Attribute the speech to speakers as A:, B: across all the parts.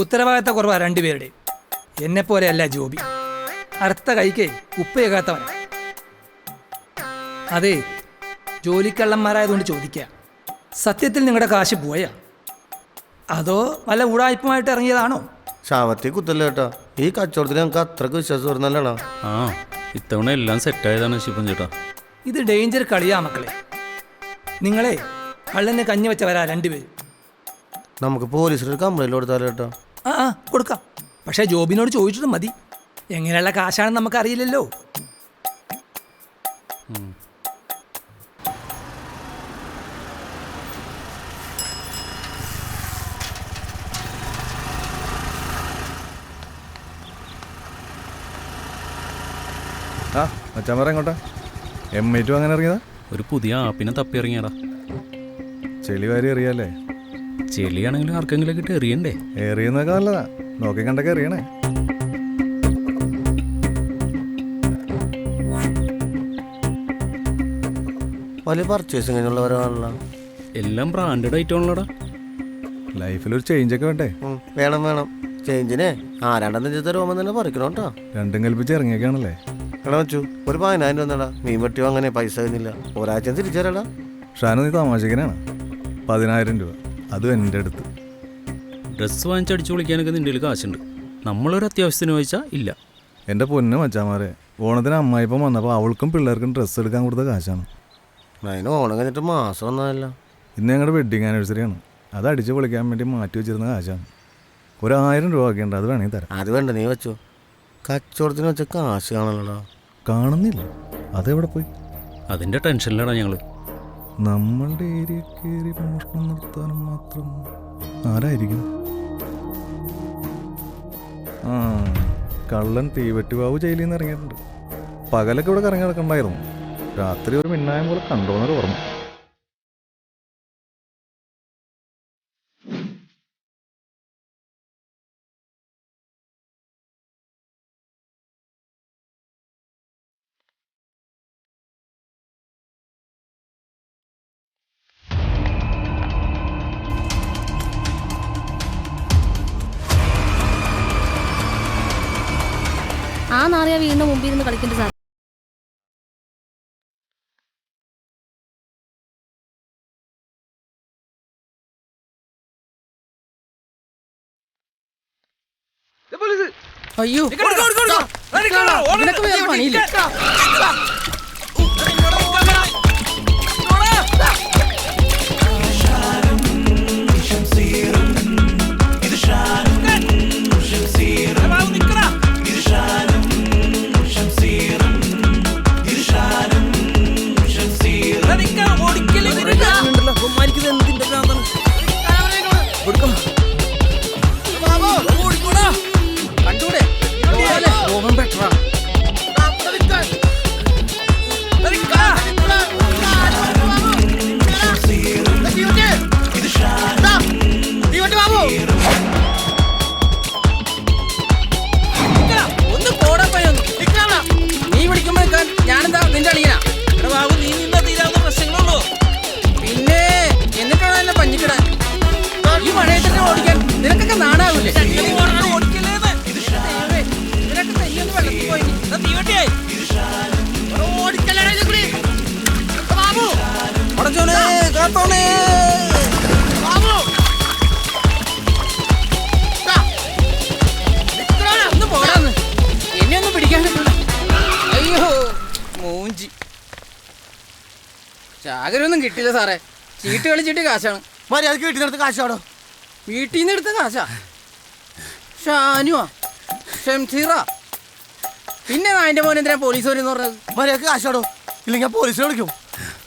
A: ഉത്തരവാദിത്ത കുറവാ രണ്ടുപേരുടെ. എന്നെപ്പോലെയല്ല ജോബി. അടുത്ത കൈക്ക് ഉപ്പയേകാത്തവൻ. അതെ, ജോലിക്കള്ളന്മാരായതുകൊണ്ട് ചോദിക്കുക, സത്യത്തിൽ നിങ്ങളുടെ കാശ് പോയാ അതോ വല്ല ഉടായ്പുമായിട്ട് ഇറങ്ങിയതാണോ?
B: ശാവത്തി കുത്തല്ല കേട്ടോ, ഈ കച്ചവടത്തിന് ഞങ്ങൾക്ക് അത്രക്ക് വിശ്വാസം വരുന്നല്ലോ.
C: ആ, ഇത്തവണ എല്ലാം സെറ്റായതാണ് ശിവൻ ചേട്ടാ.
A: ഇത് ഡേഞ്ചർ കളിയാ മക്കളെ. നിങ്ങളെ കള്ളന് കഞ്ഞി വെച്ചവരാ രണ്ടുപേരും.
B: നമുക്ക് പോലീസിനൊരു കംപ്ലൈൻറ്റ് കൊടുത്താലോ കേട്ടോ?
A: ആ കൊടുക്കാം. പക്ഷേ ജോബിനോട് ചോദിച്ചിട്ട് മതി. എങ്ങനെയുള്ള കാശാണെന്ന് നമുക്കറിയില്ലല്ലോ.
D: ആ മച്ചാൻ പറ എങ്ങോട്ടാ? M8 അങ്ങനെ ഇറങ്ങിയതാ?
C: ഒരു പുതിയ ആപ്പിനെ തപ്പി ഇറങ്ങിയടാ.
D: ചെളി വാരി എറിയല്ലേ?
C: ചെളിയാണെങ്കിലും ആർക്കെങ്കിലും കിട്ടി എറിയണ്ടേ?
D: എറിയുന്നതൊക്കെ നല്ലതാ, നോക്കി കണ്ടൊക്കെ എറിയണേ.
B: വലിയ പർച്ചേസിങ് കഴിഞ്ഞുള്ളവരാണല്ലോ.
C: എല്ലാം ബ്രാൻഡഡ് ഐറ്റം ആണല്ലോടാ.
D: ലൈഫിലൊരു ചേഞ്ചൊക്കെ വേണ്ടേ?
B: വേണം വേണം. ചേഞ്ചിനെ ആരാണ്ടെന്ന് വെച്ചാൽ രോമം തന്നെ പറിക്കണം കേട്ടോ.
D: രണ്ടും കൽപ്പിച്ച് ഇറങ്ങിയൊക്കെയാണല്ലേ?
B: എടാ വെച്ചു ഒരു 10,000 രൂപ തന്നെടാ. മീൻ വെട്ടിയോ അങ്ങനെ പൈസ കഴിഞ്ഞില്ല, ഒരാഴ്ച തിരിച്ചേരടാ.
D: ഷാനു നീ തമാശക്കനാണ്. 10,000 രൂപ, അതും എൻ്റെ അടുത്ത്.
C: ഡ്രസ്സ് വാങ്ങിച്ചടിച്ചു വിളിക്കാനൊക്കെ നിൻ്റെ കയ്യിൽ കാശുണ്ട്. നമ്മളൊരു അത്യാവശ്യത്തിന് ചോദിച്ചാൽ ഇല്ല.
D: എൻ്റെ പൊന്നു മച്ചാമാരെ, ഓണത്തിന് അമ്മായിപ്പം വന്നപ്പോൾ അവൾക്കും പിള്ളേർക്കും ഡ്രസ്സ് എടുക്കാൻ കൊടുത്ത കാശാണ്.
B: അതിന് ഓണം കഴിഞ്ഞിട്ട് മാസം വന്നതല്ല.
D: ഇന്ന് ഞങ്ങളുടെ വെഡ്ഡിങ് ആനിവേഴ്സറിയാണ്. അത് അടിച്ച് പൊളിക്കാൻ വേണ്ടി മാറ്റി വെച്ചിരുന്ന കാശാണ്. 1,000 രൂപ ഒക്കെ ഉണ്ട്, അത് വേണമെങ്കിൽ തരാം.
B: അത് വേണ്ട, നീ വെച്ചു. കച്ചവടത്തിന് വെച്ച കാശ് കാണണല്ലോടാ.
D: കാണുന്നില്ല, അതെവിടെ പോയി?
C: അതിൻ്റെ ടെൻഷനിലാടാ ഞങ്ങൾ.
D: നമ്മളുടെ ഏരിയ കയറി മോഷണം നടത്താനും മാത്രം ആരായിരിക്കും? ആ, കള്ളൻ തീവെട്ടിവാവ് ജയിലിൽ നിന്ന് ഇറങ്ങിയിട്ടുണ്ട്. പകലൊക്കെ ഇവിടെ കറങ്ങി നടക്കണ്ടായിരുന്നു, രാത്രി ഒരു മിന്നായം പോലെ കണ്ടോന്നൊരു ഓർമ്മ.
E: ആ നാറിയ വീടിന്റെ മുമ്പിൽ നിന്ന് കളിക്കേണ്ട സാർ.
A: അയ്യോ, പണിയില്ല. എന്നെയൊന്നും പിടിക്കാൻ കിട്ടില്ല. അയ്യോ മൂഞ്ചി. ചാകരൊന്നും കിട്ടില്ല സാറേ, ചീട്ട് കളിച്ചിട്ട് കാശാണ്.
B: മര്യാദക്ക് വീട്ടിൽ നിന്ന് കാശാടോ?
A: വീട്ടിൽ നിന്ന് എടുത്ത കാശാ. ഷാനുവാ, ഷംസീറ, പിന്നെ അതിന്റെ മോൻ എന്തിനാ പോലീസ് വരുന്ന പറഞ്ഞത്?
B: മര്യാദക്ക് കാശാടോ, ഇല്ലെങ്കിൽ പോലീസിനെ വിളിക്കും.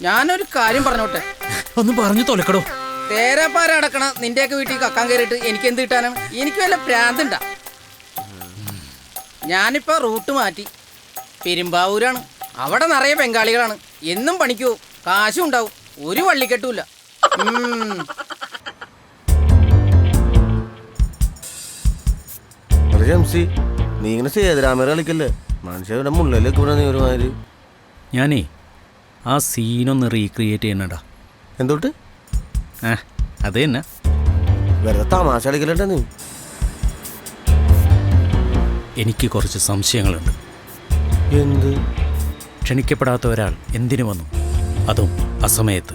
A: ഞാനൊരു കാര്യം പറഞ്ഞോട്ടെ?
C: ഒന്ന് പറഞ്ഞു തൊലക്കടോ.
A: തേരാപ്പാര അടക്കണ നിന്റെയൊക്കെ വീട്ടിൽ കക്കാൻ കയറിയിട്ട് എനിക്ക് എന്ത് കിട്ടാനാണ്? എനിക്ക് വല്ല പ്രാന്തുണ്ടാ? ഞാനിപ്പോൾ റൂട്ട് മാറ്റി, പെരുമ്പാവൂരാണ്. അവിടെ നിറയെ ബംഗാളികളാണ്. എന്നും പണിക്കൂ, കാശും ഉണ്ടാവും, ഒരു വള്ളിക്കെട്ടുമില്ല.
B: നീ ഇങ്ങനെ സേതുരാമേര കളിക്കല്ലേ? മനുഷ്യരുടെ മുള്ളിലേക്ക് ഇവിടെ നീ ഒരുമാതിരി.
C: ഞാനേ ആ സീനൊന്ന് റീക്രിയേറ്റ് ചെയ്യണടാ.
B: എന്തൊട്ട്
C: അത് തന്നെ.
B: വെറുതെ തമാശ കളിക്കലട്ടെ നീ.
C: എനിക്ക് കുറച്ച് സംശയങ്ങളുണ്ട്.
B: എന്ത്?
C: ക്ഷണിക്കപ്പെടാത്ത ഒരാൾ എന്തിനു വന്നു, അതും അസമയത്ത്?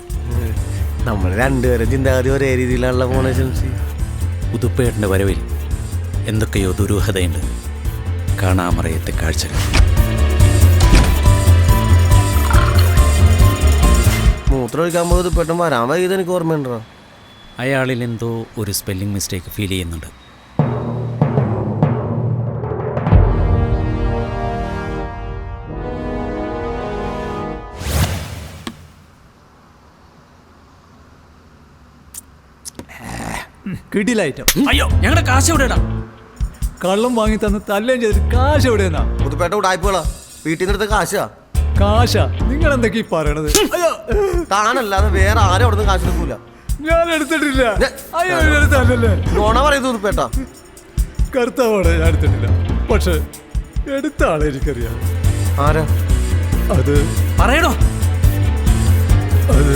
B: നമ്മൾ രണ്ടുപേരും ചിന്താഗതി ഒരേ രീതിയിലാണല്ലോ പോണേ ശംസി.
C: ഉതുപ്പേട്ടൻ്റെ വരവിൽ എന്തൊക്കെയോ ദുരൂഹതയുണ്ട്. കാണാമറയത്തെ കാഴ്ചകൾ.
B: മൂത്രം ഒഴിക്കാൻ പോയത് പെട്ടെന്ന് വരാൻ വൈകിയത് എനിക്ക് ഓർമ്മയുണ്ടോ?
C: അയാളിൽ എന്തോ ഒരു സ്പെല്ലിംഗ് മിസ്റ്റേക്ക് ഫീൽ ചെയ്യുന്നുണ്ട്.
F: കിട്ടിയില്ല ഐറ്റം.
C: അയ്യോ, ഞങ്ങളുടെ കാശ് എവിടെയാ?
F: കള്ളം വാങ്ങി തന്ന് തല്ലുകയും ചെയ്തിട്ട് കാശ് എവിടെയെന്നാ?
B: പുതുപ്പേട്ട ഉടായ്പകളാ. വീട്ടിൽ നിന്ന് എടുത്ത കാശാ.
F: കാശാ? നിങ്ങൾ എന്തൊക്കെയാ പറയണത്? അയ്യോ,
B: താനല്ലാതെ വേറെ ആരും അവിടെ നിന്ന് കാശ് എടുക്കൂല.
F: ഞാൻ എടുത്തിട്ടില്ല. അയ്യോ, എടുത്തല്ലേ?
B: നോണ പറയുന്നത് പുതുപ്പേട്ട.
F: കർത്താവാണ്, ഞാൻ എടുത്തിട്ടില്ല. പക്ഷെ എടുത്ത ആളെ എനിക്കറിയാം.
B: ആരാ
F: അത്
C: പറയണോ?
F: അത്